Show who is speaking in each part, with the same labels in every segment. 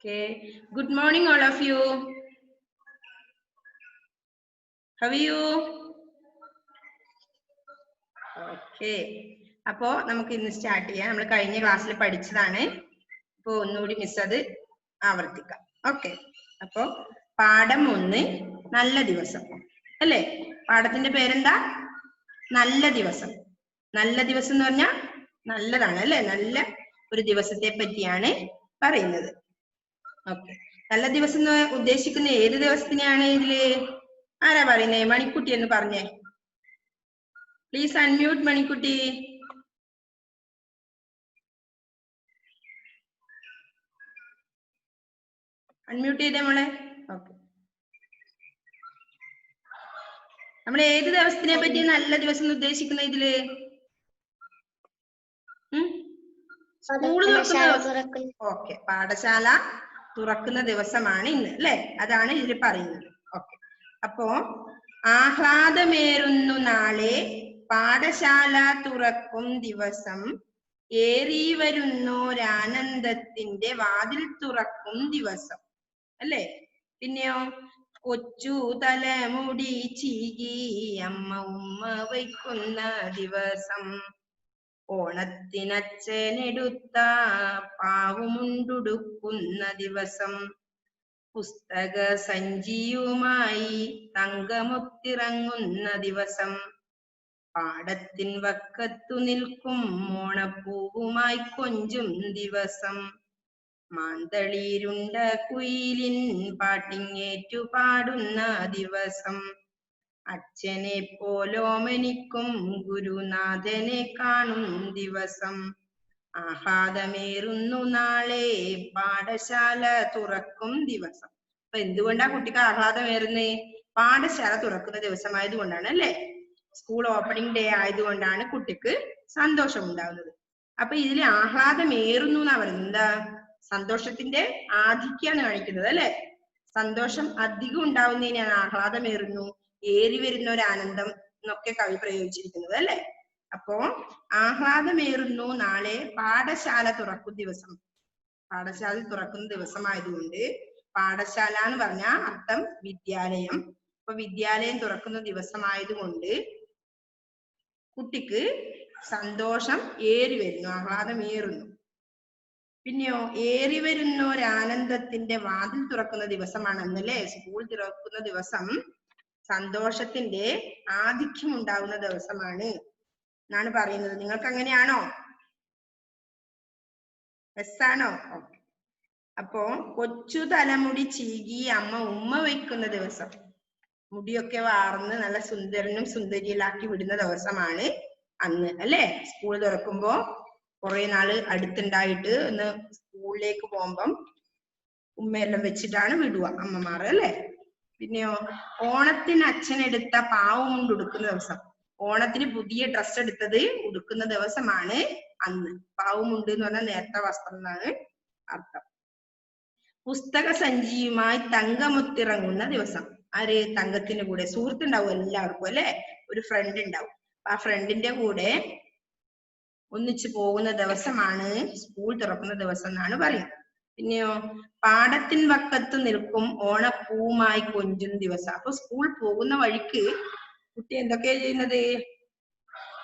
Speaker 1: Okay. Good morning, all of you. How are you? Okay. അപ്പോ നമുക്ക് ഇന്ന് start ചെയ്യാം. നമ്മൾ കഴിഞ്ഞ ക്ലാസ്സിൽ പഠിച്ചതാണ്. ഇപ്പോ ഒന്നുകൂടി മിസ് അത് ആവർത്തിക്കാം. ഓക്കെ. അപ്പോ പാഠം 1 നല്ല ദിവസം അല്ലേ? പാഠത്തിന്റെ പേരെന്താ? നല്ല ദിവസം. നല്ല ദിവസം എന്ന് പറഞ്ഞാൽ നല്ലതാണ് അല്ലേ? നല്ല ഒരു ദിവസത്തെ പറ്റിയാണ് പറയുന്നത്. ഓക്കെ. നല്ല ദിവസം എന്ന് ഉദ്ദേശിക്കുന്ന ഏത് ദിവസത്തിനെയാണ് ഇതില്? ആരാ പറയുന്നേ? മണിക്കുട്ടി എന്ന് പറഞ്ഞേ. Please unmute Manikutty. അൺമ്യൂട്ട് ചെയ്തേ മോളെ. ഓക്കെ. നമ്മൾ ഏത് ദിവസത്തിനെ പറ്റി നല്ല ദിവസം എന്ന് ഉദ്ദേശിക്കുന്ന ഇതില്? സ്കൂള് തുറക്കുന്ന. ഓക്കെ. പാഠശാല തുറക്കുന്ന ദിവസമാണ് ഇന്ന് അല്ലെ? അതാണ് ഇതിൽ പറയുന്നത്. ഓക്കെ. അപ്പോ ആഹ്ലാദമേറുന്നു നാളെ പാഠശാല തുറക്കും ദിവസം, ഏറി വരുന്നോരാനന്ദത്തിന്റെ വാതിൽ തുറക്കും ദിവസം അല്ലേ? പിന്നെയോ കൊച്ചു തലമുടി ചീകി അമ്മ ഉമ്മ വയ്ക്കുന്ന ദിവസം, ഓണത്തിനച്ഛനെടുത്ത പാവുമുണ്ടുടുക്കുന്ന ദിവസം, പുസ്തക സഞ്ചിയുമായി തങ്കമൊത്തിറങ്ങുന്ന ദിവസം, പാടത്തിൻ വക്കത്തു നിൽക്കും ഓണപ്പൂവുമായി കൊഞ്ചും ദിവസം, മാന്തളിരുണ്ട കുയിലിൻ പാട്ടിങ്ങേറ്റു പാടുന്ന ദിവസം, അച്ഛനെ പോലോമനിക്കും ഗുരുനാഥനെ കാണും ദിവസം, ആഹ്ലാദമേറുന്നു നാളെ പാഠശാല തുറക്കും ദിവസം. അപ്പൊ എന്തുകൊണ്ടാ കുട്ടിക്ക് ആഹ്ലാദമേറുന്നേ? പാഠശാല തുറക്കുന്ന ദിവസമായതുകൊണ്ടാണ് അല്ലെ? സ്കൂൾ ഓപ്പണിംഗ് ഡേ ആയതുകൊണ്ടാണ് കുട്ടിക്ക് സന്തോഷം ഉണ്ടാകുന്നത്. അപ്പൊ ഇതിൽ ആഹ്ലാദമേറുന്നു എന്നാ പറയുന്നത്. എന്താ? സന്തോഷത്തിന്റെ ആധിക്യാണ് കാണിക്കുന്നത് അല്ലെ? സന്തോഷം അധികം ഉണ്ടാവുന്നതിനാണ് ആഹ്ലാദമേറുന്നു, ഏറി വരുന്ന ഒരു ആനന്ദം എന്നൊക്കെ കവി പ്രയോഗിച്ചിരിക്കുന്നത് അല്ലെ? അപ്പോ ആഹ്ലാദമേറുന്നു നാളെ പാഠശാല തുറക്കും ദിവസം. പാഠശാല തുറക്കുന്ന ദിവസമായതുകൊണ്ട്, പാഠശാല എന്ന് പറഞ്ഞ അർത്ഥം വിദ്യാലയം. അപ്പൊ വിദ്യാലയം തുറക്കുന്ന ദിവസമായതുകൊണ്ട് കുട്ടിക്ക് സന്തോഷം ഏറി വരുന്നു, ആഹ്ലാദമേറുന്നു. പിന്നെയോ ഏറി വരുന്നൊരാനന്ദത്തിന്റെ വാതിൽ തുറക്കുന്ന ദിവസമാണ് അന്നല്ലേ? സ്കൂൾ തുറക്കുന്ന ദിവസം സന്തോഷത്തിന്റെ ആധിക്യം ഉണ്ടാകുന്ന ദിവസമാണ് എന്നാണ് പറയുന്നത്. നിങ്ങൾക്ക് അങ്ങനെയാണോ? യെസ് ആണോ? ഓക്കെ. അപ്പോ കൊച്ചു തലമുടി ചീകി അമ്മ ഉമ്മ വയ്ക്കുന്ന ദിവസം, മുടിയൊക്കെ വാർന്ന് നല്ല സുന്ദരനും സുന്ദരിയിലാക്കി വിടുന്ന ദിവസമാണ് അന്ന് അല്ലേ? സ്കൂൾ തുറക്കുമ്പോ കുറെ നാള് അടുത്തുണ്ടായിട്ട് ഒന്ന് സ്കൂളിലേക്ക് പോകുമ്പം ഉമ്മയെല്ലാം വെച്ചിട്ടാണ് വിടുക അമ്മമാർ അല്ലേ? പിന്നെയോ ഓണത്തിന് അച്ഛനെടുത്ത പാവമുണ്ട് ഉടുക്കുന്ന ദിവസം. ഓണത്തിന് പുതിയ ഡ്രസ്സ് എടുത്തത് ഉടുക്കുന്ന ദിവസമാണ് അന്ന്. പാവമുണ്ട് എന്ന് പറഞ്ഞാൽ നേരത്തെ വസ്ത്രം എന്നാണ് അർത്ഥം. പുസ്തക സഞ്ചിയുമായി തങ്കമൊത്തിറങ്ങുന്ന ദിവസം. ആര്? തങ്കത്തിന്റെ കൂടെ. സുഹൃത്തുണ്ടാവും എല്ലാവർക്കും അല്ലെ? ഒരു ഫ്രണ്ട് ഉണ്ടാവും. ആ ഫ്രണ്ടിന്റെ കൂടെ ഒന്നിച്ചു പോകുന്ന ദിവസമാണ് സ്കൂൾ തുറക്കുന്ന ദിവസം എന്നാണ് പറയുന്നത്. പിന്നെയോ പാടത്തിൻ വക്കത്ത് നിൽക്കും ഓണപ്പൂവുമായി കൊഞ്ചും ദിവസം. അപ്പൊ സ്കൂൾ പോകുന്ന വഴിക്ക് കുട്ടി എന്തൊക്കെയാ ചെയ്യുന്നത്?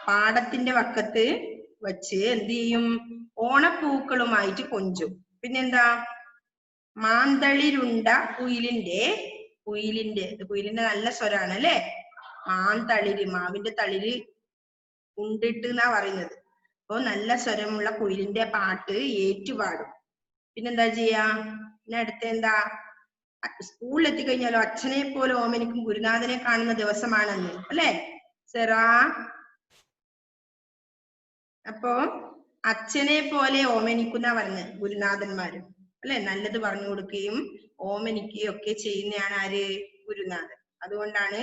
Speaker 1: പാടത്തിന്റെ വക്കത്ത് വച്ച് എന്ത് ചെയ്യും? ഓണപ്പൂക്കളുമായിട്ട് കൊഞ്ചും. പിന്നെന്താ? മാന്തളിരുണ്ട കുയിലിന്റെ നല്ല സ്വരാണ് അല്ലെ? മാന്തളിര്, മാവിന്റെ തളിര് ഉണ്ടിട്ട് എന്നാ പറയുന്നത്. അപ്പൊ നല്ല സ്വരമുള്ള കുയിലിന്റെ പാട്ട് ഏറ്റുപാടും. പിന്നെന്താ ചെയ്യാ? പിന്നെ അടുത്ത എന്താ? സ്കൂളിൽ എത്തിക്കഴിഞ്ഞാലോ അച്ഛനെ പോലെ ഓമനിക്കും ഗുരുനാഥനെ കാണുന്ന ദിവസമാണെന്ന് അല്ലെ? സെറാ. അപ്പോ അച്ഛനെ പോലെ ഓമനിക്കുന്ന പറഞ്ഞ് ഗുരുനാഥന്മാരും അല്ലെ? നല്ലത് പറഞ്ഞു കൊടുക്കുകയും ഓമനിക്കുകയും ഒക്കെ ചെയ്യുന്നതാണ് ആര്? ഗുരുനാഥൻ. അതുകൊണ്ടാണ്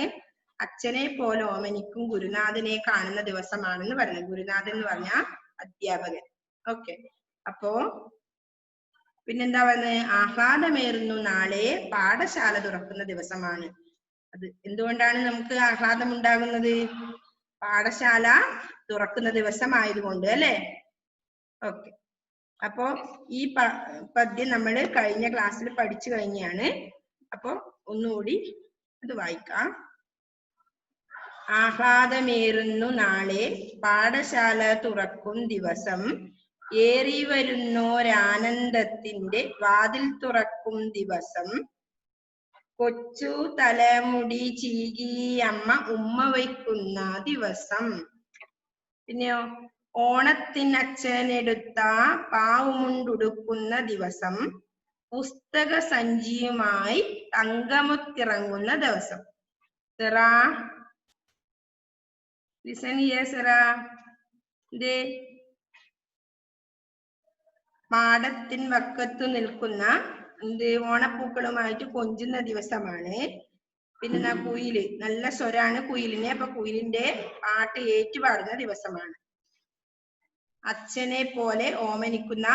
Speaker 1: അച്ഛനെ പോലെ ഓമനിക്കും ഗുരുനാഥനെ കാണുന്ന ദിവസമാണെന്ന് പറഞ്ഞത്. ഗുരുനാഥൻ എന്ന് പറഞ്ഞ അധ്യാപകൻ. ഓക്കെ. അപ്പോ പിന്നെന്താ പറഞ്ഞത്? ആഹ്ലാദമേറുന്നു നാളെ പാഠശാല തുറക്കുന്ന ദിവസമാണ്. അത് എന്തുകൊണ്ടാണ് നമുക്ക് ആഹ്ലാദം ഉണ്ടാകുന്നത്? പാഠശാല തുറക്കുന്ന ദിവസമായതുകൊണ്ട് അല്ലെ? ഓക്കെ. അപ്പോ ഈ പദ്യം നമ്മൾ കഴിഞ്ഞ ക്ലാസ്സിൽ പഠിച്ചു കഴിഞ്ഞാണ്. അപ്പോ ഒന്നുകൂടി അത് വായിക്കാം. ആഹ്ലാദമേറുന്നു നാളെ പാഠശാല തുറക്കും ദിവസം, ഏറി വരുന്നോരാനന്ദത്തിന്റെ വാതിൽ തുറക്കും ദിവസം, കൊച്ചു തലമുടി ചീകി അമ്മ ഉമ്മ വയ്ക്കുന്ന ദിവസം. പിന്നെയോ ഓണത്തിനച്ഛനെടുത്ത പാവുമുണ്ടുടുക്കുന്ന ദിവസം, പുസ്തക സഞ്ചിയുമായി തങ്കമുത്തിറങ്ങുന്ന ദിവസം. സെറാ, ലിസൺ ഹിയർ സെറാ. പാടത്തിൻ വക്കത്തു നിൽക്കുന്ന ഓണപ്പൂക്കളുമായിട്ട് കൊഞ്ചുന്ന ദിവസമാണ്. പിന്നെ കുയില്, നല്ല സ്വരാണ് കുയിലിനെ. അപ്പൊ കുയിലിന്റെ പാട്ട് ഏറ്റുപാടുന്ന ദിവസമാണ്. അച്ഛനെ പോലെ ഓമനിക്കുന്ന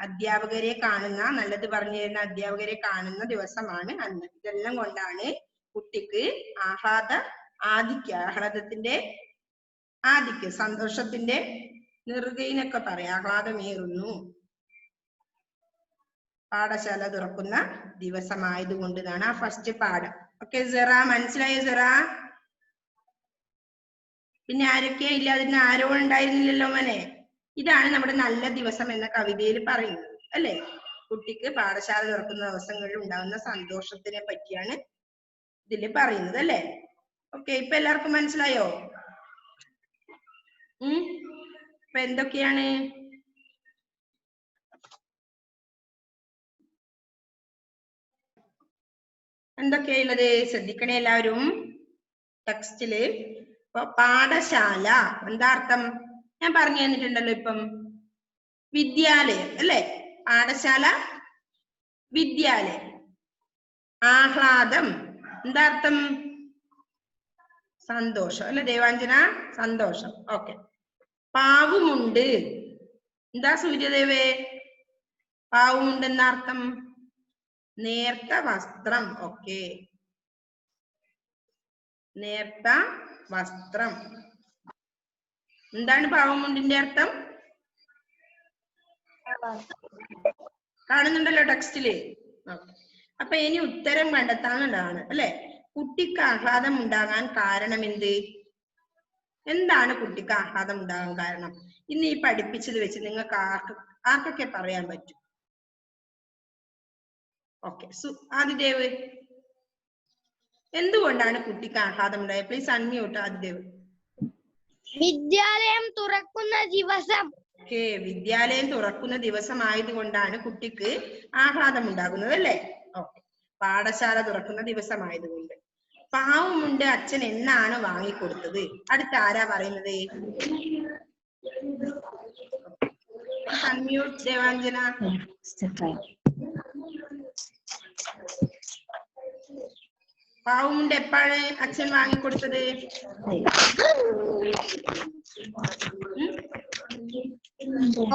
Speaker 1: അധ്യാപകരെ കാണുന്ന, നല്ലത് പറഞ്ഞു തരുന്ന അധ്യാപകരെ കാണുന്ന ദിവസമാണ് അന്ന്. ഇതെല്ലാം കൊണ്ടാണ് കുട്ടിക്ക് ആഹ്ലാദത്തിന്റെ ആദിക്യം, സന്തോഷത്തിന്റെ നെറുകയിനൊക്കെ പറയാം. ആഹ്ലാദമേറുന്നു പാഠശാല തുറക്കുന്ന ദിവസമായതുകൊണ്ട് എന്നാണ് ആ ഫസ്റ്റ് പാഠം. ഓക്കെ സെറാ, മനസ്സിലായോ സെറാ? പിന്നെ ആരൊക്കെയാ ഇല്ലാതിരുന്ന? ആരോ ഉണ്ടായിരുന്നില്ലല്ലോ മോനെ. ഇതാണ് നമ്മുടെ നല്ല ദിവസം എന്ന കവിതയിൽ പറയുന്നത് അല്ലെ? കുട്ടിക്ക് പാഠശാല തുറക്കുന്ന ദിവസങ്ങളിൽ ഉണ്ടാകുന്ന സന്തോഷത്തിനെ പറ്റിയാണ് ഇതിൽ പറയുന്നത് അല്ലെ? ഓക്കെ, ഇപ്പൊ എല്ലാവർക്കും മനസ്സിലായോ? ഇപ്പൊ എന്തൊക്കെയാണ്? എന്തൊക്കെയുള്ളത് ശ്രദ്ധിക്കണേ എല്ലാവരും. ടെക്സ്റ്റില് ഇപ്പൊ പാഠശാല എന്താ അർത്ഥം ഞാൻ പറഞ്ഞു തന്നിട്ടുണ്ടല്ലോ. ഇപ്പം വിദ്യാലയം അല്ലെ? പാഠശാല വിദ്യാലയം. ആഹ്ലാദം എന്താ അർത്ഥം? സന്തോഷം അല്ലെ ദേവാഞ്ജന? സന്തോഷം. ഓക്കെ. പാവുമുണ്ട് എന്താ സൂര്യദേവേ? പാവുമുണ്ട് എന്ന അർത്ഥം? നേർത്ത വസ്ത്രം. ഓക്കെ, നേർത്ത വസ്ത്രം. എന്താണ് പാവുമുണ്ടിന്റെ അർത്ഥം? കാണുന്നുണ്ടല്ലോ ടെക്സ്റ്റില്. അപ്പൊ ഇനി ഉത്തരം കണ്ടെത്താനുള്ളതാണ് അല്ലെ? കുട്ടിക്ക് ആഹ്ലാദം ഉണ്ടാകാൻ കാരണം എന്ത്? എന്താണ് കുട്ടിക്ക് ആഹ്ലാദം ഉണ്ടാകാൻ കാരണം? ഇന്ന് ഈ പഠിപ്പിച്ചത് വെച്ച് നിങ്ങൾക്ക് ആർക്കൊക്കെ പറയാൻ പറ്റും? ഓക്കെ, ആദിദേവ്, എന്തുകൊണ്ടാണ് കുട്ടിക്ക് ആഹ്ലാദം ഉണ്ടായത്? Please unmute Adidev.
Speaker 2: വിദ്യാലയം തുറക്കുന്ന ദിവസം.
Speaker 1: ഓക്കെ, വിദ്യാലയം തുറക്കുന്ന ദിവസം ആയതുകൊണ്ടാണ് കുട്ടിക്ക് ആഹ്ലാദം ഉണ്ടാകുന്നത് അല്ലേ? ഓക്കെ, പാഠശാല തുറക്കുന്ന ദിവസമായതുകൊണ്ട്. പാവുമുണ്ട് അച്ഛൻ എന്നാണ് വാങ്ങിക്കൊടുത്തത്? അടുത്ത ആരാ പറയുന്നത്? അൺമ്യൂട്ട് ദേവാഞ്ജന. പാവുമുണ്ട് എപ്പോഴാണ് അച്ഛൻ വാങ്ങിക്കൊടുത്തത്?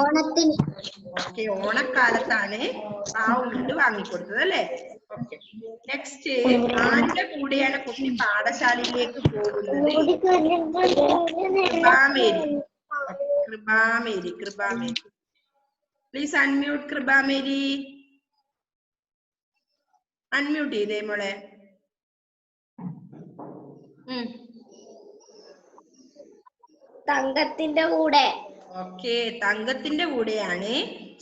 Speaker 2: ഓണത്തിന്.
Speaker 1: ഓക്കെ, ഓണക്കാലത്താണ് പാവുമുണ്ട് വാങ്ങിക്കൊടുത്തത് അല്ലേ? ഓക്കെ, നെക്സ്റ്റ് ആരുടെ കൂടെയാണ് കുട്ടി പാഠശാലയിലേക്ക് പോകുന്നത്? Kripamary. Please unmute Kripamary. Unmute ചെയ്തേ മോളെ.
Speaker 2: തങ്കത്തിന്റെ കൂടെ.
Speaker 1: ഓക്കെ, തങ്കത്തിന്റെ കൂടെയാണ്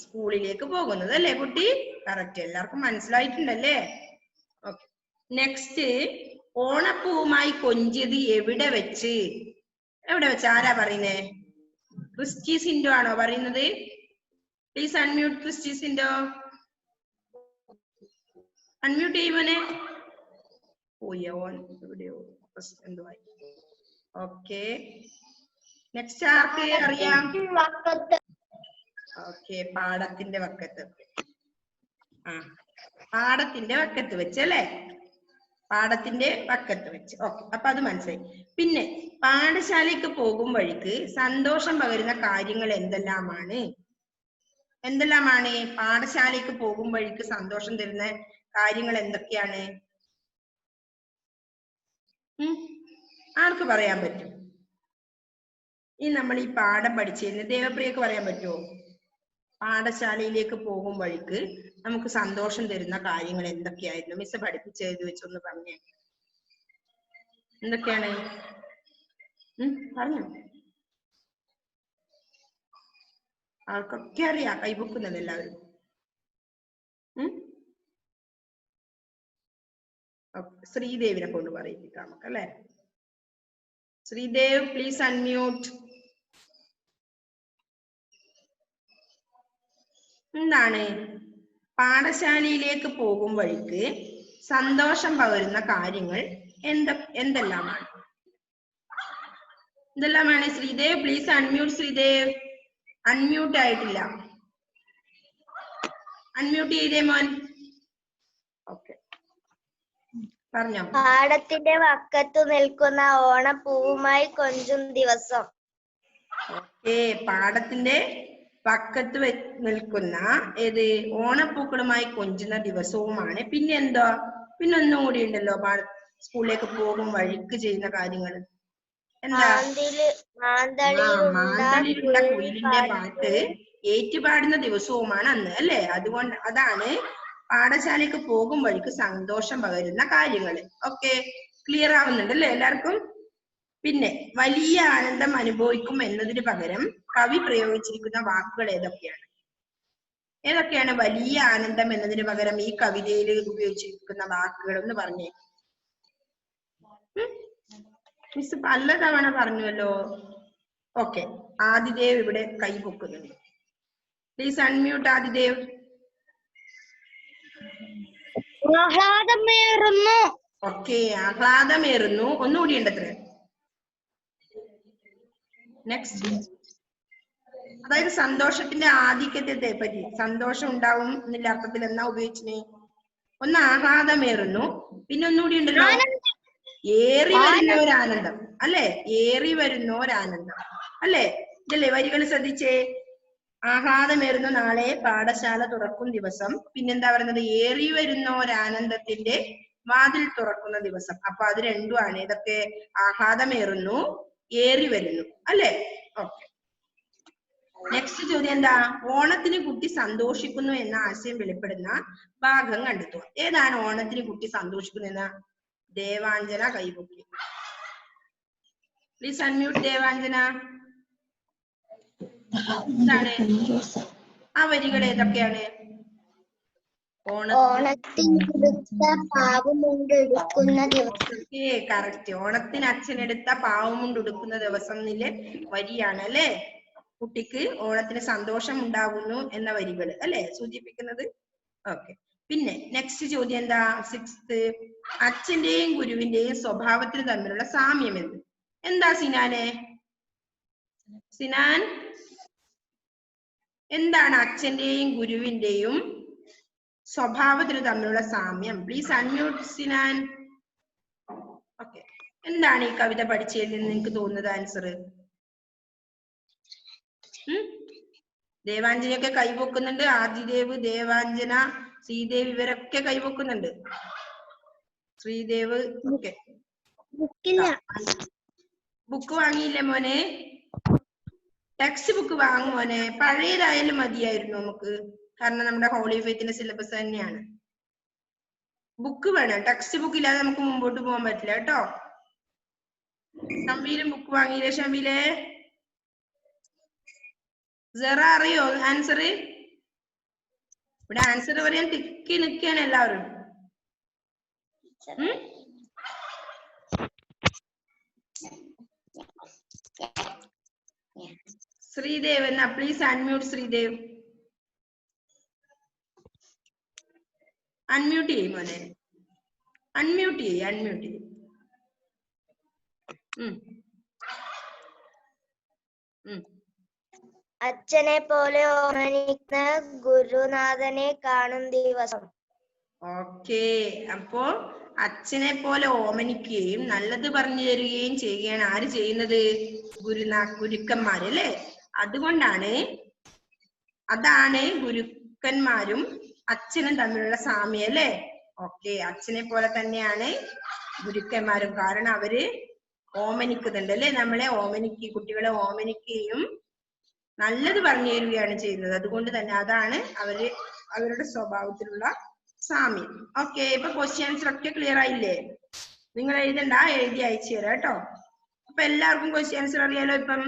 Speaker 1: സ്കൂളിലേക്ക് പോകുന്നത് അല്ലേ കുട്ടി? കറക്റ്റ്, എല്ലാവർക്കും മനസ്സിലായിട്ടുണ്ടല്ലേ? ഓക്കെ, നെക്സ്റ്റ് ഓണപ്പൂവുമായി കൊഞ്ചിയത് എവിടെ വെച്ച്? എവിടെ വെച്ച് ആരാ പറയുന്നേ? ക്രിസ്റ്റി സിൻഡോ ആണോ പറയുന്നത്? Please unmute Christy Sindo. Unmute ചെയ്യുമോനെ. എവിടെയോ എന്തോ ആയി. ഓക്കെ, നെക്സ്റ്റ് ആർക്ക് അറിയാം? ഓക്കെ, പാടത്തിന്റെ വക്കത്ത്. പാടത്തിന്റെ വക്കത്ത് വെച്ച് അല്ലെ? പാടത്തിന്റെ വക്കത്ത് വെച്ച്. ഓക്കെ, അപ്പൊ അത് മനസ്സിലായി. പിന്നെ പാഠശാലയ്ക്ക് പോകും വഴിക്ക് സന്തോഷം പകരുന്ന കാര്യങ്ങൾ എന്തെല്ലാമാണ്? പാഠശാലയ്ക്ക് പോകും വഴിക്ക് സന്തോഷം തരുന്ന കാര്യങ്ങൾ എന്തൊക്കെയാണ്? ആർക്ക് പറയാൻ പറ്റും? ഈ നമ്മൾ ഈ പാഠം പഠിച്ചിരുന്ന ദേവപ്രിയക്ക് പറയാൻ പറ്റുമോ? പാഠശാലയിലേക്ക് പോകും വഴിക്ക് നമുക്ക് സന്തോഷം തരുന്ന കാര്യങ്ങൾ എന്തൊക്കെയായിരുന്നു? മിസ് പഠിപ്പിച്ച് എഴുതി വെച്ചൊന്ന് പറഞ്ഞേ. എന്തൊക്കെയാണ്? പറഞ്ഞു. ആൾക്കൊക്കെ അറിയാം, കൈപൊക്കുന്നത് എല്ലാവരും. ശ്രീദേവിനെ കൊണ്ട് പറയിപ്പിക്കാം നമുക്ക് അല്ലെ. Sreedev please unmute. എന്താണ് പാഠശാലയിലേക്ക് പോകും വഴിക്ക് സന്തോഷം പകരുന്ന കാര്യങ്ങൾ എന്തെല്ലാമാണ്? എന്തെല്ലാമാണ്? Sreedev please unmute. Sreedev unmute ആയിട്ടില്ല, അൺമ്യൂട്ട് ചെയ്തേ മോൻ. ഓക്കെ, പറഞ്ഞോ.
Speaker 2: പാടത്തിന്റെ വക്കത്തു നിൽക്കുന്ന ഓണപ്പൂവുമായി കൊഞ്ചും ദിവസം.
Speaker 1: ഓക്കെ, പാടത്തിന്റെ പക്കത്ത് നിൽക്കുന്ന ഏത് ഓണപ്പൂക്കളുമായി കൊഞ്ചുന്ന ദിവസവുമാണ്. പിന്നെ എന്താ? പിന്നെ ഒന്നും കൂടി ഉണ്ടല്ലോ സ്കൂളിലേക്ക് പോകും വഴിക്ക് ചെയ്യുന്ന കാര്യങ്ങൾ. എന്താ? മാന്തളിയിലുള്ള കുയിലിന്റെ പാട്ട് ഏറ്റുപാടുന്ന ദിവസവുമാണ് അന്ന് അല്ലെ. അതാണ് പാഠശാലയ്ക്ക് പോകും വഴിക്ക് സന്തോഷം പകരുന്ന കാര്യങ്ങൾ. ഓക്കെ, ക്ലിയർ ആവുന്നുണ്ട് അല്ലെ എല്ലാവർക്കും? പിന്നെ വലിയ ആനന്ദം അനുഭവിക്കും എന്നതിന് പകരം കവി പ്രയോഗിച്ചിരിക്കുന്ന വാക്കുകൾ ഏതൊക്കെയാണ്? ഏതൊക്കെയാണ് വലിയ ആനന്ദം എന്നതിന് പകരം ഈ കവിതയിൽ ഉപയോഗിച്ചിരിക്കുന്ന വാക്കുകൾ ഒന്ന് പറഞ്ഞേ. മിസ് പലതവണ പറഞ്ഞുവല്ലോ. ഓക്കെ, ആദിദേവ് ഇവിടെ കൈ പൊക്കുന്നുണ്ട്. Please unmute Adidev.
Speaker 2: ആഹ്ലാദമേറുന്നു.
Speaker 1: ഓക്കെ, ആഹ്ലാദമേറുന്നു. ഒന്നുകൂടി ഉണ്ടത്രേ. നെക്സ്റ്റ്, അതായത് സന്തോഷത്തിന്റെ ആധിക്യത്തെ പറ്റി. സന്തോഷം ഉണ്ടാവും എന്നുള്ള അർത്ഥത്തിൽ എന്നാ ഉപയോഗിച്ചിന്? ഒന്ന് ആഹ്ലാദമേറുന്നു, പിന്നെ ഒന്നുകൂടി ഉണ്ടല്ലോ, ഏറി വരുന്ന ഒരു ആനന്ദം അല്ലെ. ഏറി വരുന്ന ഒരാനന്ദം അല്ലെ. ഇതല്ലേ വരികൾ ശ്രദ്ധിച്ചേ. ആഹ്ലാദമേറുന്നു, നാളെ പാഠശാല തുറക്കും ദിവസം. പിന്നെന്താ പറയുന്നത്? ഏറി വരുന്ന ഒരാനന്ദത്തിന്റെ വാതിൽ തുറക്കുന്ന ദിവസം. അപ്പൊ അത് രണ്ടുമാണ്. ഇതൊക്കെ ആഹ്ലാദമേറുന്നു, ഏറി വരുന്നു അല്ലെ. ഓക്കെ, നെക്സ്റ്റ് ചോദ്യം എന്താ? ഓണത്തിന് കുട്ടി സന്തോഷിക്കുന്നു എന്ന ആശയം വെളിപ്പെടുന്ന ഭാഗം കണ്ടെത്തുക. ഏതാണ് ഓണത്തിന് കുട്ടി സന്തോഷിക്കുന്ന? ദേവാഞ്ജന കൈപൊക്കി. Please unmute Devanjana. എന്താണ് ആ വരികൾ? ഏതൊക്കെയാണ്? കറക്റ്റ്, ഓണത്തിന് അച്ഛനെടുത്ത പാവമുണ്ടുടുക്കുന്ന ദിവസം എന്നിലെ വരിയാണ് അല്ലെ കുട്ടിക്ക് ഓണത്തിന് സന്തോഷം ഉണ്ടാകുന്നു എന്ന വരികൾ അല്ലെ സൂചിപ്പിക്കുന്നത്. ഓക്കെ, പിന്നെ നെക്സ്റ്റ് ചോദ്യം എന്താ? 6th, അച്ഛന്റെയും ഗുരുവിന്റെയും സ്വഭാവത്തിന് തമ്മിലുള്ള സാമ്യം എന്ത്? എന്താ സിനാനെ? സിനാൻ, എന്താണ് അച്ഛന്റെയും ഗുരുവിന്റെയും സ്വഭാവത്തിന് തമ്മിലുള്ള സാമ്യം? Please unmute Sinan. ഓക്കെ, എന്താണ് ഈ കവിത പഠിച്ചതിൽ നിന്ന് നിങ്ങൾക്ക് തോന്നുന്നത് ആൻസർ? ദേവാഞ്ജനയൊക്കെ കൈവെക്കുന്നുണ്ട്. ആദിദേവ്, ദേവാഞ്ജന, ശ്രീദേവ് ഇവരൊക്കെ കൈവെക്കുന്നുണ്ട്. ശ്രീദേവ് ഒക്കെ. ബുക്ക് വാങ്ങിയില്ലേ മോനെ? ടെക്സ്റ്റ് ബുക്ക് വാങ്ങും മോനെ. പഴയതായാലും മതിയായിരുന്നു നമുക്ക്, കാരണം നമ്മുടെ ഹോളി ഫെയ്ത്തിന്റെ സിലബസ് തന്നെയാണ്. ബുക്ക് വേണം, ടെക്സ്റ്റ് ബുക്ക് ഇല്ലാതെ നമുക്ക് മുമ്പോട്ട് പോകാൻ പറ്റില്ല കേട്ടോ. ഷംബീലും ബുക്ക് വാങ്ങിയില്ലേ? ഷംബീലെ സെറ അറിയോ ആൻസർ? ഇവിടെ ആൻസർ പറയാൻ തിക്കി നിൽക്കുകയാണ് എല്ലാവരും. ശ്രീദേവ് എന്നാ പ്ലീസ് അൺമ്യൂട്ട്. ശ്രീദേവ് അൺമ്യൂട്ട് ചെയ്യും മോനെ. അൺമ്യൂട്ട് ചെയ്യും, അൺമ്യൂട്ട് ചെയ്യും.
Speaker 2: അച്ഛനെ പോലെ ഓമനിക്കുന്ന ഗുരുനാഥനെ കാണും ദിവസം.
Speaker 1: ഓക്കെ, അപ്പോ അച്ഛനെ പോലെ ഓമനിക്കുകയും നല്ലത് പറഞ്ഞു തരികയും ചെയ്യുകയാണ് ആര് ചെയ്യുന്നത്? ഗുരുക്കന്മാര് അല്ലെ. അതുകൊണ്ടാണ്, അതാണ് ഗുരുക്കന്മാരും അച്ഛനും തമ്മിലുള്ള സാമ്യം അല്ലെ. ഓക്കെ, അച്ഛനെ പോലെ തന്നെയാണ് ഗുരുക്കന്മാരും. കാരണം അവര് ഓമനിക്കുന്നുണ്ട് അല്ലെ, നമ്മളെ കുട്ടികളെ ഓമനിക്കുകയും നല്ലത് പറഞ്ഞു തരികയാണ് ചെയ്യുന്നത്. അതുകൊണ്ട് തന്നെ അതാണ് അവരുടെ സ്വഭാവത്തിലുള്ള സാമ്യം. ഓക്കെ, ഇപ്പൊ ക്വസ്റ്റ്യൻ ആൻസർ ഒക്കെ ക്ലിയർ ആയില്ലേ? നിങ്ങൾ എഴുതണ്ട, എഴുതി അയച്ചു തരാം കേട്ടോ. അപ്പൊ എല്ലാവർക്കും ക്വസ്റ്റ്യൻ ആൻസർ അറിയാലോ ഇപ്പം,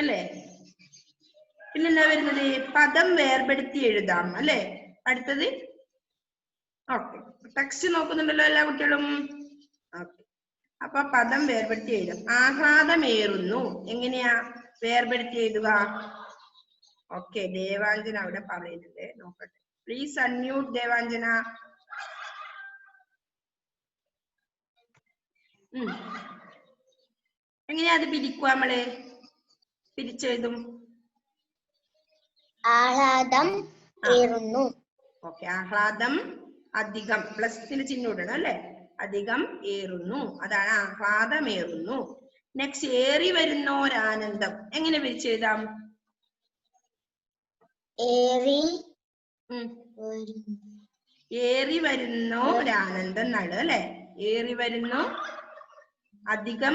Speaker 1: അല്ലേ? പിന്നെന്താ വരുന്നത്? പദം വേർപെടുത്തി എഴുതാം, അല്ലേ? അടുത്തത് ഓക്കെ, ടെക്സ്റ്റ് നോക്കുന്നുണ്ടല്ലോ എല്ലാ കുട്ടികളും? ഓക്കെ, അപ്പൊ പദം വേർപെടുത്തി എഴുതാം. ആഹ്ലാദമേറുന്നു എങ്ങനെയാ വേർപെടുത്തി എഴുതുക? ഓക്കെ, ദേവാഞ്ജന അവിടെ പറയുന്നുണ്ട്, നോക്കട്ടെ. Please unmute Devanjana. എങ്ങനെയാ അത് പിരിക്കുക? നമ്മള് പിരിച്ചെഴുതും.
Speaker 2: ആഹ്ലാദം ഏറുന്നു.
Speaker 1: ഓക്കെ, ആഹ്ലാദം അധികം പ്ലസിന് ചിഹ്നം ഇടണം, അല്ലെ? അധികം ഏറുന്നു, അതാണ് ആഹ്ലാദമേറുന്നു. നെക്സ്റ്റ്, ഏറി വരുന്നോരാനന്ദം എങ്ങനെ പിരിച്ചെഴുതാം? ഏറി വരുന്നോരാനന്ദം എന്നാണ്, അല്ലെ? ഏറി വരുന്നു അധികം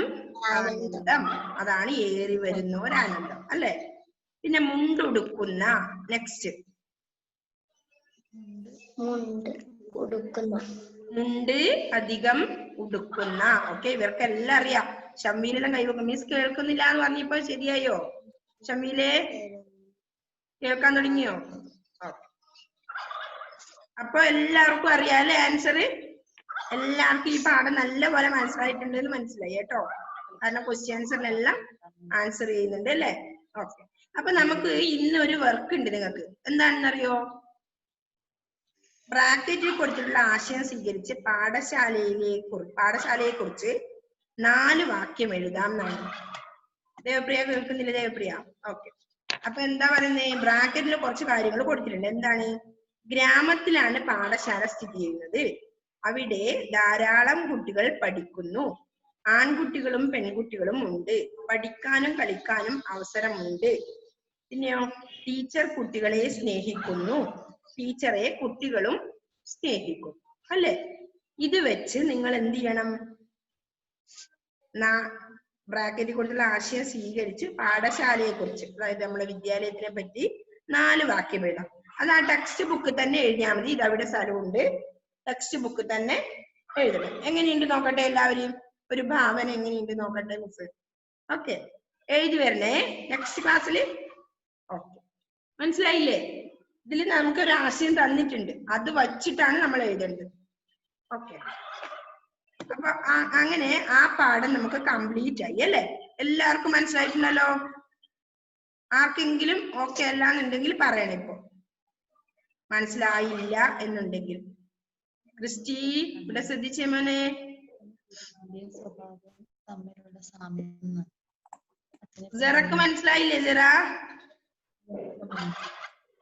Speaker 1: ആനന്ദം, അതാണ് ഏറി വരുന്നോരാനന്ദം, അല്ലെ? പിന്നെ മുണ്ടുടുക്കുന്ന, നെക്സ്റ്റ് മുണ്ട് അധികം ഉടുക്കുന്ന. ഓക്കെ, ഇവർക്കെല്ലാം അറിയാം. ഷമ്മീലെല്ലാം കൈവക്കും. മീൻസ് കേൾക്കുന്നില്ല എന്ന് പറഞ്ഞപ്പോ ശരിയായോ? ഷമ്മീലെ കേൾക്കാൻ തുടങ്ങിയോ? അപ്പൊ എല്ലാവർക്കും അറിയാം അല്ലെ ആൻസർ? എല്ലാവർക്കും ഈ പാഠം നല്ലപോലെ മനസ്സിലായിട്ടുണ്ട് എന്ന് മനസ്സിലായി കേട്ടോ. കാരണം ക്വസ്റ്റ്യൻ ആൻസറിനെല്ലാം ആൻസർ ചെയ്യുന്നുണ്ട്, അല്ലെ? ഓക്കെ, അപ്പൊ നമുക്ക് ഇന്നൊരു വർക്ക് ഉണ്ട് നിങ്ങൾക്ക്. എന്താണെന്നറിയോ? ബ്രാക്കറ്റിൽ കൊടുത്തിട്ടുള്ള ആശയം സ്വീകരിച്ച് പാഠശാലയെ കുറിച്ച് 4 വാക്യം എഴുതാം എന്നാണ്. ദേവപ്രിയ കേൾക്കുന്നില്ല? ദേവപ്രിയ ഓക്കെ. അപ്പൊ എന്താ പറയുന്നത്? ബ്രാക്കറ്റിൽ കുറച്ച് കാര്യങ്ങൾ കൊടുത്തിട്ടുണ്ട്. എന്താണ്? ഗ്രാമത്തിലാണ് പാഠശാല സ്ഥിതി ചെയ്യുന്നത്. അവിടെ ധാരാളം കുട്ടികൾ പഠിക്കുന്നു. ആൺകുട്ടികളും പെൺകുട്ടികളും ഉണ്ട്. പഠിക്കാനും കളിക്കാനും അവസരമുണ്ട്. പിന്നെയോ, ടീച്ചർ കുട്ടികളെ സ്നേഹിക്കുന്നു. ടീച്ചറെ കുട്ടികളും സ്നേഹിക്കും, അല്ലെ? ഇത് വെച്ച് നിങ്ങൾ എന്ത് ചെയ്യണം? ബ്രാക്കറ്റിൽ കൊടുത്തുള്ള ആശയം സ്വീകരിച്ച് പാഠശാലയെ കുറിച്ച്, അതായത് നമ്മുടെ വിദ്യാലയത്തിനെ പറ്റി 4 വാക്യം എഴുതാം. അത് ആ ടെക്സ്റ്റ് ബുക്ക് തന്നെ എഴുതിയാൽ മതി. ഇതവിടെ സ്ഥലമുണ്ട്, ടെക്സ്റ്റ് ബുക്ക് തന്നെ എഴുതണം. എങ്ങനെയുണ്ട് നോക്കട്ടെ എല്ലാവരെയും? ഒരു ഭാവന എങ്ങനെയുണ്ട് നോക്കട്ടെ മിസ്? ഓക്കെ, എഴുതി വരണേ നെക്സ്റ്റ് ക്ലാസ്സിൽ. ഓക്കെ, മനസ്സിലായില്ലേ? ഇതിൽ നമുക്കൊരു ആശയം തന്നിട്ടുണ്ട്, അത് വച്ചിട്ടാണ് നമ്മൾ എഴുതേണ്ടത്. ഓക്കെ, അപ്പൊ അങ്ങനെ ആ പാഠം നമുക്ക് കംപ്ലീറ്റ് ആയി, അല്ലെ? എല്ലാവർക്കും മനസ്സിലായിട്ടുണ്ടല്ലോ? ആർക്കെങ്കിലും ഓക്കെ അല്ലാന്നുണ്ടെങ്കിൽ പറയണേ. ഇപ്പൊ മനസ്സിലായില്ല എന്നുണ്ടെങ്കിൽ. ക്രിസ്റ്റി ഇവിടെ ശ്രദ്ധിച്ചേ മോനെ. സെറക്ക് മനസ്സിലായില്ലേ? Sera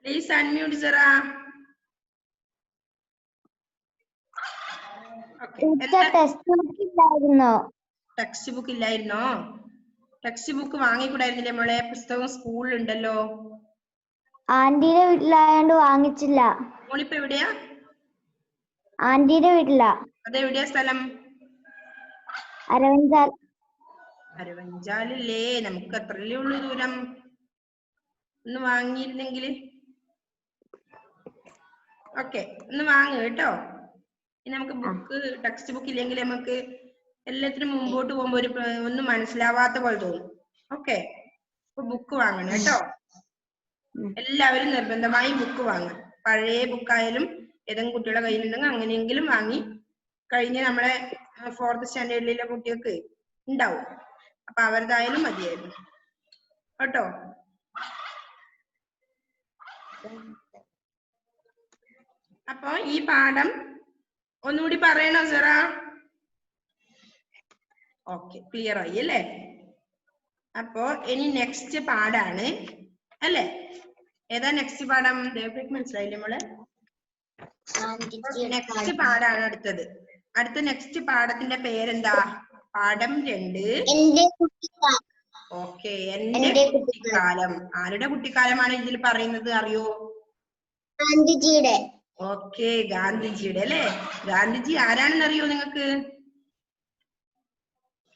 Speaker 1: please unmute Sera. Text book ഇല്ലായിരുന്നോ? ടെക്സ്റ്റ് ബുക്ക് വാങ്ങിക്കൂടായിരുന്നില്ലേ മോളെ? പുസ്തകം സ്കൂളിൽ ഉണ്ടല്ലോ.
Speaker 2: ആന്റിയുടെ വീട്ടിലായോണ്ട് വാങ്ങിച്ചില്ല.
Speaker 1: മോളിപ്പോ എവിടെയാ?
Speaker 2: ആന്റിയുടെ വീട്ടിലാ.
Speaker 1: അതെവിടെയാ സ്ഥലം?
Speaker 2: അരവഞ്ചാൽ.
Speaker 1: അരവഞ്ചാലല്ലേ? നമുക്ക് അത്രയല്ലേ ഉള്ളൂ ദൂരം. ഒന്ന് വാങ്ങിയിരുന്നെങ്കിൽ. ഓക്കെ, ഒന്ന് വാങ്ങ് കേട്ടോ. ഇനി നമുക്ക് ബുക്ക് ടെക്സ്റ്റ് ബുക്ക് ഇല്ലെങ്കിൽ നമുക്ക് എല്ലാത്തിനും മുമ്പോട്ട് പോകുമ്പോ ഒന്നും മനസ്സിലാവാത്ത പോലെ തോന്നും. ഓക്കെ, അപ്പൊ ബുക്ക് വാങ്ങണം കേട്ടോ. എല്ലാവരും നിർബന്ധമായും ബുക്ക് വാങ്ങും. പഴയ ബുക്കായാലും ഏതെങ്കിലും കുട്ടികളുടെ കയ്യിലുണ്ടെങ്കിൽ അങ്ങനെയെങ്കിലും വാങ്ങി കഴിഞ്ഞ നമ്മളെ 4th സ്റ്റാൻഡേർഡിലെ കുട്ടികൾക്ക് ഉണ്ടാവും. അപ്പൊ അവരുതായാലും മതിയായിരുന്നു കേട്ടോ. അപ്പൊ ഈ പാഠം ഒന്നുകൂടി പറയണോ സെറ? ഓക്കെ, ക്ലിയർ ആയി അല്ലേ? അപ്പോ ഇനി നെക്സ്റ്റ് പാഠാണ്, അല്ലേ? ഏതാ നെക്സ്റ്റ് പാഠം? ദേവപ്രിയക്ക് മനസ്സിലായില്ലേ മോളെ? നെക്സ്റ്റ് പാഠാണ് അടുത്തത്. അടുത്ത നെക്സ്റ്റ് പാഠത്തിന്റെ പേരെന്താ? പാഠം 2. ഓക്കെ, എന്റെ കുട്ടിക്കാലം. ആരുടെ കുട്ടിക്കാലമാണ് ഇതിൽ പറയുന്നത് അറിയോ?
Speaker 2: ഗാന്ധിജിയുടെ.
Speaker 1: ഓക്കെ, ഗാന്ധിജിയുടെ, അല്ലെ? ഗാന്ധിജി ആരാണെന്ന് അറിയോ നിങ്ങൾക്ക്?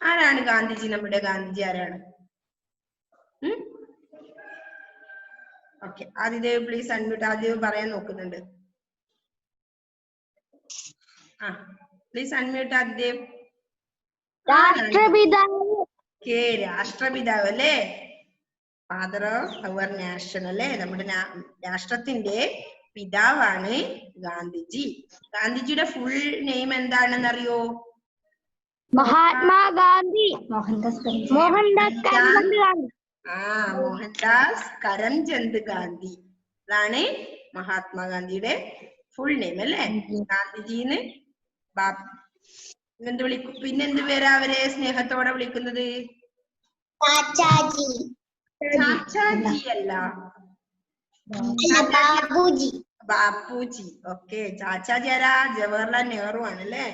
Speaker 1: ആരാണ് ഗാന്ധിജി? നമ്മുടെ ഗാന്ധിജി ആരാണ്? Okay, Adidev please unmute. Adidev പറയാൻ നോക്കുന്നുണ്ട്. Please unmute Adidev. രാഷ്ട്രപിതാവ് അല്ലേ, ഫാദർ ഓഫ് അവർ നാഷൻ അല്ലേ, നമ്മുടെ രാഷ്ട്രത്തിന്റെ പിതാവാണ് ഗാന്ധിജി. ഗാന്ധിജിയുടെ ഫുൾ നെയിം എന്താണെന്ന് അറിയോ?
Speaker 2: മഹാത്മാഗാന്ധി.
Speaker 1: മോഹൻദാസ് കരംചന്ദ് ഗാന്ധി. അതാണ് മഹാത്മാഗാന്ധിയുടെ ഫുൾ നെയിം അല്ലേ. ഗാന്ധിജിന്ന് എന്ത് വിളിക്കും? പിന്നെന്ത് പേരാ അവരെ സ്നേഹത്തോടെ വിളിക്കുന്നത്? ചാച്ചാജി അല്ല, ബാപ്പുജി. ഓക്കെ, ചാച്ചാജി ആരാ? ജവഹർലാൽ നെഹ്റു ആണല്ലേ.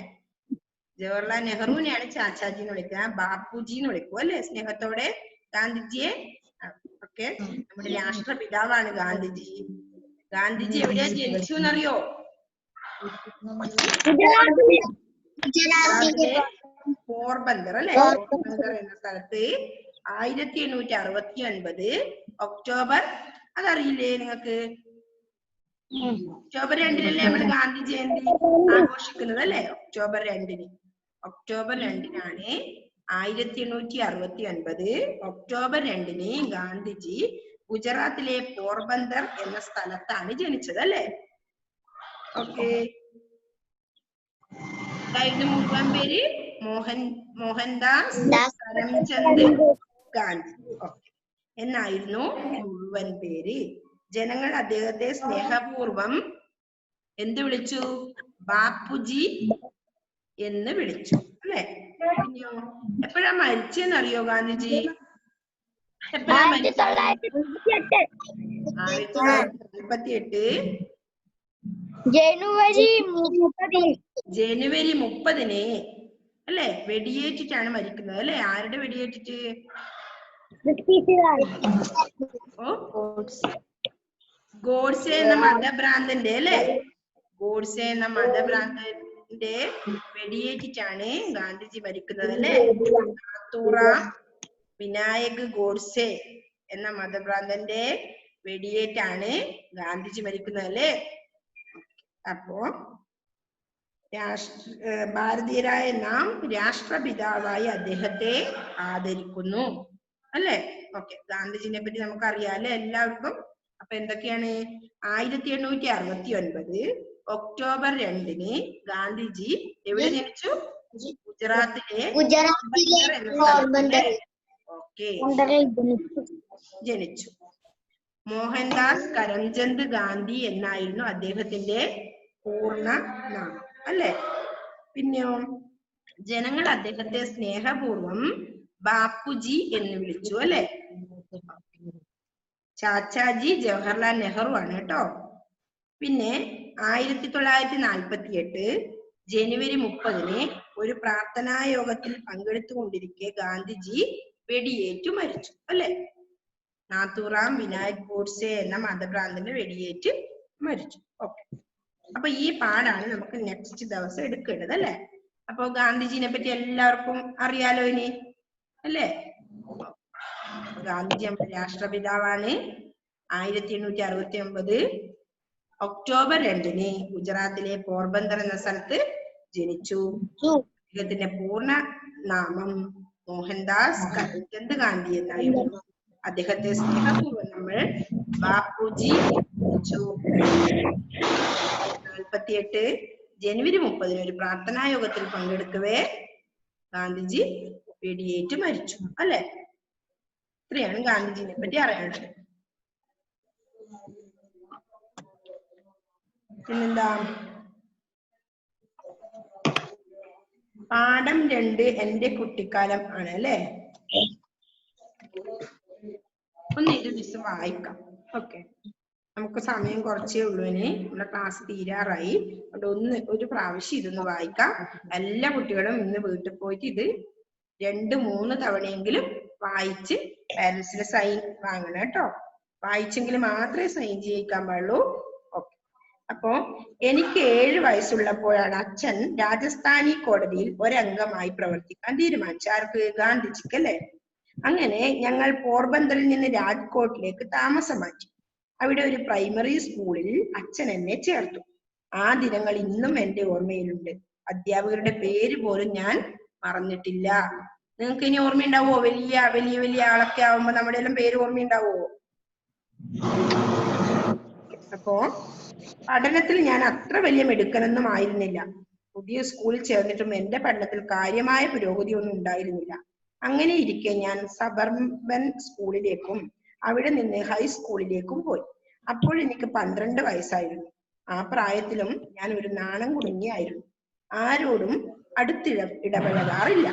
Speaker 1: ജവഹർലാൽ നെഹ്റുവിനെയാണ് ചാച്ചാജി എന്ന് വിളിക്കുക, ബാപ്പുജി എന്ന് വിളിക്കും അല്ലെ സ്നേഹത്തോടെ ഗാന്ധിജിയെ. ഓക്കെ, നമ്മുടെ രാഷ്ട്രപിതാവാണ് ഗാന്ധിജി. ഗാന്ധിജി എവിടെയാ ജനിച്ചു എന്നറിയോ? പോർബന്ദർ അല്ലെ, പോർബന്ദർ എന്ന സ്ഥലത്ത് 1869 ഒക്ടോബർ, അതറിയില്ലേ നിങ്ങൾക്ക്? ഒക്ടോബർ 2-നല്ലേ നമ്മൾ ഗാന്ധി ജയന്തി ആഘോഷിക്കുന്നത് അല്ലെ. ഒക്ടോബർ 2-ന്, ഒക്ടോബർ 2-നാണ് 1869 ഒക്ടോബർ 2-ന് ഗാന്ധിജി ഗുജറാത്തിലെ പോർബന്ദർ എന്ന സ്ഥലത്താണ് ജനിച്ചത് അല്ലെ. ഓക്കെ, മുഴുവൻ പേര് മോഹൻദാസ് കരംചന്ദ് ഗാന്ധി എന്നായിരുന്നു മുഴുവൻ പേര്. ജനങ്ങൾ അദ്ദേഹത്തെ സ്നേഹപൂർവം എന്ത് വിളിച്ചു? ബാപ്പുജി എന്ന് വിളിച്ചു അല്ലെ. പിന്നെയോ എപ്പോഴാ മരിച്ചെന്നറിയോ ഗാന്ധിജി? എപ്പോഴാ മരിച്ചത്? 1948 ജനുവരി 30-ന് അല്ലെ, വെടിയേറ്റിട്ടാണ് മരിക്കുന്നത് അല്ലെ. ആരുടെ വെടിയേറ്റിട്ട്? ഗോഡ്സെ എന്ന മതഭ്രാന്തന്റെ അല്ലെ, ഗോഡ്സെ എന്ന മതഭ്രാന്തന്റെ വെടിയേറ്റിട്ടാണ് ഗാന്ധിജി മരിക്കുന്നത് അല്ലെ. നാഥൂറാം വിനായക് ഗോഡ്സെ എന്ന മതഭ്രാന്തന്റെ വെടിയേറ്റാണ് ഗാന്ധിജി മരിക്കുന്നത് അല്ലെ. അപ്പോ ഭാരതീയരായ നാം രാഷ്ട്രപിതാവായി അദ്ദേഹത്തെ ആദരിക്കുന്നു അല്ലെ. ഓക്കെ, ഗാന്ധിജിനെ പറ്റി നമുക്കറിയാം അല്ലെ എല്ലാവർക്കും. അപ്പൊ എന്തൊക്കെയാണ്? 1869 ഒക്ടോബർ 2-ന് ഗാന്ധിജി എവിടെ ജനിച്ചു? ഗുജറാത്തിലെ ഓക്കെ ജനിച്ചു. മോഹൻദാസ് കരംചന്ദ് ഗാന്ധി എന്നായിരുന്നു അദ്ദേഹത്തിന്റെ പൂർണ്ണ നാമം അല്ലെ. പിന്നെയോ ജനങ്ങൾ അദ്ദേഹത്തെ സ്നേഹപൂർവം ബാപ്പുജി എന്ന് വിളിച്ചു അല്ലെ. ചാച്ചാജി ജവഹർലാൽ നെഹ്റു ആണ് കേട്ടോ. പിന്നെ 1948 ജനുവരി 30-ന് ഒരു പ്രാർത്ഥനാ യോഗത്തിൽ പങ്കെടുത്തുകൊണ്ടിരിക്കെ ഗാന്ധിജി വെടിയേറ്റു മരിച്ചു അല്ലെ. നാഥൂറാം വിനായക് ഗോഡ്സെ എന്ന മതഭ്രാന്തന്റെ വെടിയേറ്റ് മരിച്ചു. ഓക്കെ, അപ്പൊ ഈ പാടാണ് നമുക്ക് നെക്സ്റ്റ് ദിവസം എടുക്കേണ്ടത് അല്ലെ. അപ്പൊ ഗാന്ധിജിനെ പറ്റി എല്ലാവർക്കും അറിയാലോ ഇനി അല്ലേ. ഗാന്ധിജി നമ്മുടെ രാഷ്ട്രപിതാവാണ്. 1869 ഒക്ടോബർ 2-ന് ഗുജറാത്തിലെ പോർബന്ദർ എന്ന സ്ഥലത്ത് ജനിച്ചു. അദ്ദേഹത്തിന്റെ പൂർണ്ണ നാമം മോഹൻദാസ് കരംചന്ദ് ഗാന്ധി എന്നായിരുന്നു. അദ്ദേഹത്തെ സ്നേഹപൂർവ്വം നമ്മൾ ബാപ്പുജി വിളിച്ചു. 1948 ജനുവരി 30-ന് ഒരു പ്രാർത്ഥനാ യോഗത്തിൽ പങ്കെടുക്കവേ ഗാന്ധിജി വെടിയേറ്റ് മരിച്ചു അല്ലെ. ഇത്രയാണ് ഗാന്ധിജിനെ പറ്റി അറിയേണ്ടത്. പിന്നെന്താ? പാഠം 2 എന്റെ കുട്ടിക്കാലം ആണ് അല്ലെ. ഒന്ന് ഇത് ദിവസം വായിക്കാം. ഓക്കെ, നമുക്ക് സമയം കുറച്ചേ ഉള്ളൂ, ഇനി നമ്മുടെ ക്ലാസ് തീരാറായി. അതുകൊണ്ട് ഒരു പ്രാവശ്യം ഇതൊന്ന് വായിക്കാം. എല്ലാ കുട്ടികളും ഇന്ന് വീട്ടിൽ പോയിട്ട് ഇത് 2-3 തവണയെങ്കിലും വായിച്ച് പാരന്റ്സിന്റെ സൈൻ വാങ്ങണം കേട്ടോ. വായിച്ചെങ്കിൽ മാത്രമേ സൈൻ ചെയ്യിക്കാൻ പാടുള്ളൂ. ഓക്കെ, അപ്പോ എനിക്ക് 7 വയസ്സുള്ളപ്പോഴാണ് അച്ഛൻ രാജസ്ഥാനി കോടതിയിൽ ഒരംഗമായി പ്രവർത്തിക്കാൻ തീരുമാനിച്ചു. ആർക്ക്? ഗാന്ധിജിക്ക് അല്ലെ. അങ്ങനെ ഞങ്ങൾ പോർബന്തറിൽ നിന്ന് രാജ്കോട്ടിലേക്ക് താമസം മാറ്റി. അവിടെ ഒരു പ്രൈമറി സ്കൂളിൽ അച്ഛൻ എന്നെ ചേർത്തു. ആ ദിനങ്ങൾ ഇന്നും എന്റെ ഓർമ്മയിലുണ്ട്. അധ്യാപകരുടെ പേര് പോലും ഞാൻ മറന്നിട്ടില്ല. നിങ്ങൾക്ക് ഇനി ഓർമ്മയുണ്ടാവോ? വലിയ വലിയ വലിയ ആളൊക്കെ ആവുമ്പോ നമ്മുടെ എല്ലാം പേര് ഓർമ്മയുണ്ടാവോ? അപ്പോ പഠനത്തിൽ ഞാൻ അത്ര വലിയ മിടുക്കനൊന്നും ആയിരുന്നില്ല. പുതിയ സ്കൂളിൽ ചേർന്നിട്ടും എന്റെ പഠനത്തിൽ കാര്യമായ പുരോഗതി ഒന്നും ഉണ്ടായിരുന്നില്ല. അങ്ങനെ ഇരിക്കെ ഞാൻ സബർബൻ സ്കൂളിലേക്കും അവിടെ നിന്ന് ഹൈസ്കൂളിലേക്കും പോയി. അപ്പോൾ എനിക്ക് 12 വയസ്സായിരുന്നു. ആ പ്രായത്തിലും ഞാൻ ഒരു നാണം കുടുങ്ങിയായിരുന്നു. ആരോടും ഇടപഴകാറില്ല.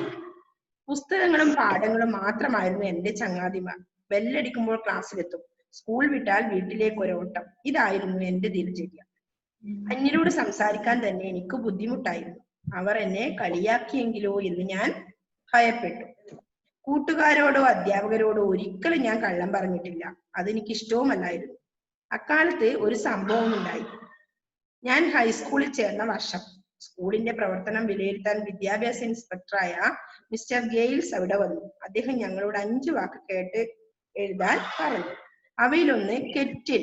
Speaker 1: പുസ്തകങ്ങളും പാഠങ്ങളും മാത്രമായിരുന്നു എന്റെ ചങ്ങാതിമാർ. ബെല്ലടിക്കുമ്പോൾ ക്ലാസ്സിലെത്തും. സ്കൂൾ വിട്ടാൽ വീട്ടിലേക്ക് ഒരോട്ടം. ഇതായിരുന്നു എന്റെ ദിനചര്യ. അന്യരോട് സംസാരിക്കാൻ തന്നെ എനിക്ക് ബുദ്ധിമുട്ടായിരുന്നു. അവർ എന്നെ കളിയാക്കിയെങ്കിലോ എന്ന് ഞാൻ ഭയപ്പെട്ടു. കൂട്ടുകാരോടോ അധ്യാപകരോടോ ഒരിക്കലും ഞാൻ കള്ളം പറഞ്ഞിട്ടില്ല. അതെനിക്ക് ഇഷ്ടവുമല്ലായിരുന്നു. അക്കാലത്ത് ഒരു സംഭവം ഉണ്ടായി. ഞാൻ ഹൈസ്കൂളിൽ ചേർന്ന വർഷം സ്കൂളിന്റെ പ്രവർത്തനം വിലയിരുത്താൻ വിദ്യാഭ്യാസ ഇൻസ്പെക്ടറായ മിസ്റ്റർ ഗെയിൽസ് അവിടെ വന്നു. അദ്ദേഹം ഞങ്ങളോട് 5 വാക്ക് കേട്ട് എഴുതാൻ പറഞ്ഞു. അവയിലൊന്ന് കെറ്റിൽ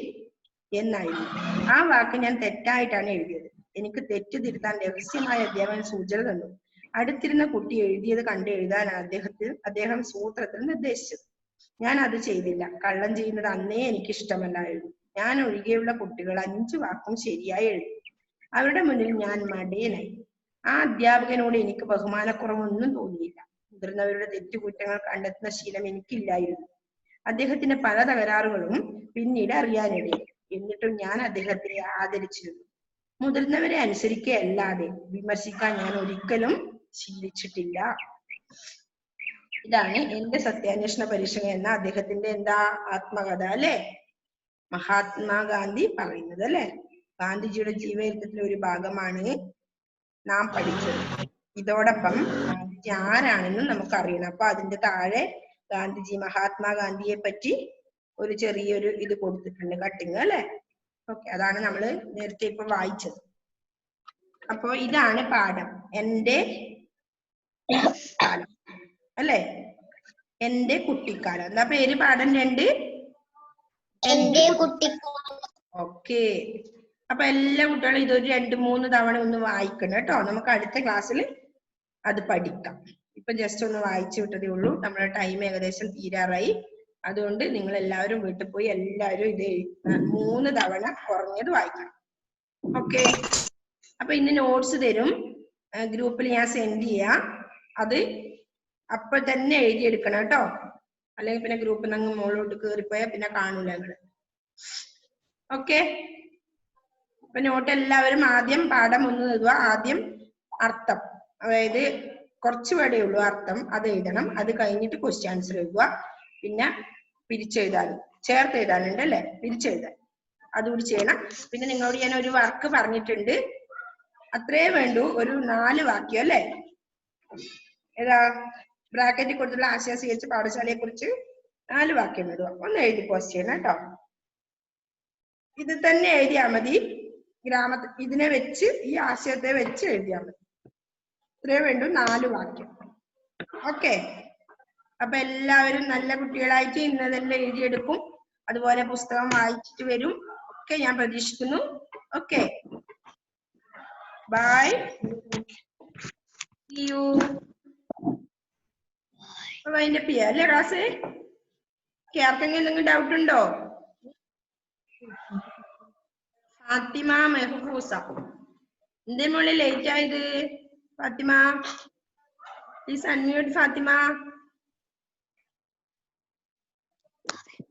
Speaker 1: എന്നായിരുന്നു. ആ വാക്ക് ഞാൻ തെറ്റായിട്ടാണ് എഴുതിയത്. എനിക്ക് തെറ്റ് തിരുത്താൻ രഹസ്യമായ അധ്യാപകൻ സൂചന തന്നു. അടുത്തിരുന്ന കുട്ടി എഴുതിയത് കണ്ട് എഴുതാൻ അദ്ദേഹം സൂത്രത്തിൽ നിർദ്ദേശിച്ചത്. ഞാൻ അത് ചെയ്തില്ല. കള്ളം ചെയ്യുന്നത് അന്നേ എനിക്ക് ഇഷ്ടമല്ലായിരുന്നു. ഞാൻ ഒഴികെയുള്ള കുട്ടികൾ 5 വാക്കും ശരിയായി എഴുതി. അവരുടെ മുന്നിൽ ഞാൻ മടിയനായി. ആ അധ്യാപകനോട് എനിക്ക് ബഹുമാനക്കുറവൊന്നും തോന്നിയില്ല. മുതിർന്നവരുടെ തെറ്റുകുറ്റങ്ങൾ കണ്ടെത്തുന്ന ശീലം എനിക്കില്ലായിരുന്നു. അദ്ദേഹത്തിന്റെ പല തകരാറുകളും പിന്നീട് അറിയാനിടയായി. എന്നിട്ടും ഞാൻ അദ്ദേഹത്തെ ആദരിച്ചിരുന്നു. മുതിർന്നവരെ അനുസരിക്കുകയല്ലാതെ വിമർശിക്കാൻ ഞാൻ ഒരിക്കലും ശീലിച്ചിട്ടില്ല. ഇതാണ് എന്റെ സത്യാന്വേഷണ പരീക്ഷണം എന്ന അദ്ദേഹത്തിന്റെ ആത്മകഥ അല്ലെ? മഹാത്മാഗാന്ധി പറയുന്നത് അല്ലെ? ഗാന്ധിജിയുടെ ജീവചരിത്രത്തിലെ ഒരു ഭാഗമാണ് നാം പഠിച്ചത്. ഇതോടൊപ്പം ഗാന്ധിജി ആരാണെന്നും നമുക്ക് അറിയണം. അപ്പൊ അതിന്റെ താഴെ മഹാത്മാഗാന്ധിയെ പറ്റി ഒരു ചെറിയൊരു ഇത് കൊടുത്തിട്ടുണ്ട്, കട്ടിങ് അല്ലെ? ഓക്കെ, അതാണ് നമ്മൾ നേരത്തെ ഇപ്പൊ വായിച്ചത്. അപ്പൊ ഇതാണ് പാഠം, എന്റെ കാലം അല്ലെ? എന്റെ കുട്ടിക്കാലം. എന്താ പേര് പാഠം 2?
Speaker 2: എന്റെ കുട്ടിക്കാലം.
Speaker 1: ഓക്കെ, അപ്പൊ എല്ലാ കുട്ടികളും ഇതൊരു 2-3 തവണ ഒന്ന് വായിക്കണം കേട്ടോ. നമുക്ക് അടുത്ത ക്ലാസ്സിൽ അത് പഠിക്കാം. ഇപ്പൊ ജസ്റ്റ് ഒന്ന് വായിച്ചു വിട്ടതേ ഉള്ളൂ. നമ്മുടെ ടൈം ഏകദേശം തീരാറായി. അതുകൊണ്ട് നിങ്ങൾ എല്ലാവരും വീട്ടിൽ പോയി എല്ലാവരും ഇത് 3 തവണ കുറഞ്ഞത് വായിക്കണം. ഓക്കെ, അപ്പൊ ഇന്ന് നോട്ട്സ് തരും, ഗ്രൂപ്പിൽ ഞാൻ സെൻഡ് ചെയ്യാം. അത് അപ്പൊ തന്നെ എഴുതിയെടുക്കണം കേട്ടോ. അല്ലെങ്കിൽ പിന്നെ ഗ്രൂപ്പിൽ നിന്ന് മുകളിലോട്ട് കയറിപ്പോയാൽ പിന്നെ കാണൂല നിങ്ങള്. ഓക്കെ, അപ്പൊ നോട്ട് എല്ലാവരും ആദ്യം പാഠം 1 എഴുതുക. ആദ്യം അർത്ഥം, അതായത് കുറച്ച് വേർഡേ ഉള്ളൂ അർത്ഥം, അത് എഴുതണം. അത് കഴിഞ്ഞിട്ട് ക്വസ്റ്റ്യൻ ആൻസർ എഴുതുക. പിന്നെ പിരിച്ചെഴുതാനും ചേർത്ത് എഴുതാനുണ്ട് അല്ലെ? പിരിച്ചെഴുതാൻ അതുകൂടി ചെയ്യണം. പിന്നെ നിങ്ങളോട് ഞാൻ ഒരു വർക്ക് പറഞ്ഞിട്ടുണ്ട്, അത്രേ വേണ്ടൂ. ഒരു 4 വാക്യം അല്ലെ? ഏതാ? ബ്രാക്കറ്റിൽ കൊടുത്തുള്ള ആശയ സ്വീകരിച്ച പാഠശാലയെ കുറിച്ച് 4 വാക്യം എഴുതുക. ഒന്ന് എഴുതി പോസ്റ്റ് ചെയ്യണം കേട്ടോ. ഇത് തന്നെ എഴുതിയാൽ മതി. ഇതിനെ വെച്ച്, ഈ ആശയത്തെ വെച്ച് എഴുതിയാൽ മതി. ഇത്രേ വേണ്ടു, 4 വാക്യം. ഓക്കെ, അപ്പൊ എല്ലാവരും നല്ല കുട്ടികളായിട്ട് ഇന്നതെല്ലാം എഴുതിയെടുക്കും. അതുപോലെ പുസ്തകം വായിച്ചിട്ട് വരും ഒക്കെ ഞാൻ പ്രതീക്ഷിക്കുന്നു. Okay, bye, see you. അതിന്റെ അല്ലേ ക്ലാസ്? ആർക്കെങ്കിലും എന്തെങ്കിലും ഡൗട്ട് ഉണ്ടോ? ഫാത്തിമ മെഹ്ഫൂസ, എന്തേ മോളെ ലേറ്റ് ആയത്? Fathima please unmute. ഫാത്തിമ,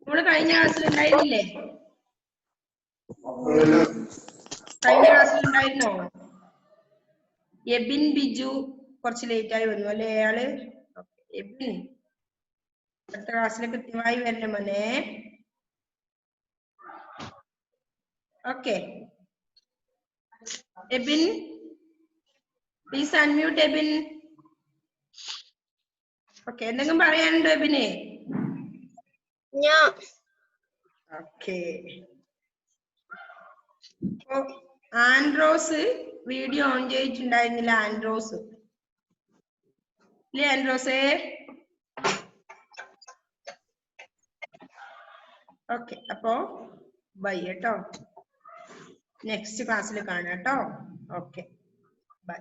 Speaker 1: നമ്മള് കഴിഞ്ഞ ക്ലാസ്സിൽ ഉണ്ടായിരുന്നില്ലേ? കഴിഞ്ഞ ക്ലാസ്സിൽ ഉണ്ടായിരുന്നോ? എബിൻ ബിജു കുറച്ച് ലേറ്റ് ആയി വന്നു അല്ലേ അയാള്? എബിൻ അടുത്ത ക്ലാസ്സിൽ കൃത്യമായി വരണം മോനെ. Okay, Abin please unmute. Abin, okay, എന്തെങ്കിലും പറയാനുണ്ടോ എബിനെ? ഓക്കെ, ആൻഡ്രോസ് വീഡിയോ ഓൺ ചെയ്തിട്ടുണ്ടായിരുന്നില്ല. ആൻഡ്രോസ് ഇല്ലേ? ആൻഡ്രോസേ ഓക്കെ, അപ്പോ ബൈ കേട്ടോ. നെക്സ്റ്റ് ക്ലാസ്സിൽ കാണാം കേട്ടോ. Okay, by.